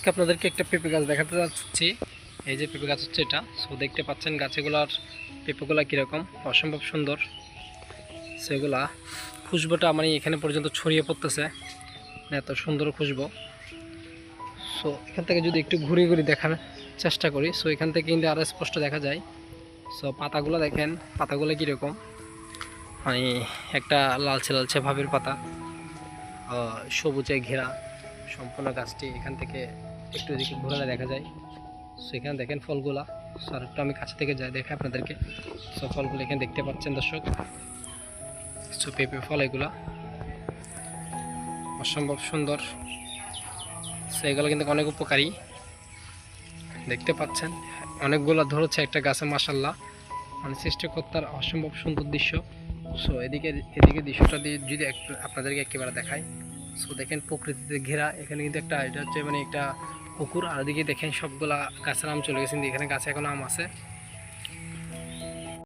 আজকে আপনাদেরকে একটা পেঁপে গাছ দেখাতে যাচ্ছি। এই যে পেঁপে গাছ হচ্ছে এটা। সো দেখতে পাচ্ছেন গাছগুলার পেঁপেগুলা কীরকম অসম্ভব সুন্দর। সেগুলা খুশবোটা মানে এখানে পর্যন্ত ছড়িয়ে পড়তেছে, এত সুন্দর খুশবো। সো এখান থেকে যদি একটু ঘুরে ঘুরে দেখার চেষ্টা করি, সো এখান থেকে কিন্তু আরও স্পষ্ট দেখা যায়। সো পাতাগুলো দেখেন, পাতাগুলো কীরকম মানে একটা লালচে লালচে ভাবের পাতা, সবুজে ঘেরা সম্পূর্ণ গাছটি। এখান থেকে একটু এদিকে ঘোরালে দেখা যায়। সো এখানে দেখেন ফলগুলা। সো আর একটু আমি কাছে থেকে যাই দেখে আপনাদেরকে। সো ফলগুলো এখানে দেখতে পাচ্ছেন দর্শক। সো পেঁপে ফল এগুলা অসম্ভব সুন্দর। সো এগুলো কিন্তু অনেক উপকারী, দেখতে পাচ্ছেন অনেকগুলো ধরেছে একটা গাছে, মাশাল্লাহ মানে সৃষ্টিকর্তার অসম্ভব সুন্দর দৃশ্য। সো এদিকে দৃশ্যটা দিয়ে যদি একটু আপনাদেরকে একেবারে দেখাই। সো দেখেন প্রকৃতিতে ঘেরা, এখানে কিন্তু একটা এটা হচ্ছে মানে একটা পুকুর, আর ওদিকে দেখেন সবগুলা গাছের আম চলে গেছে, কিন্তু এখানে গাছে এখন আম আছে।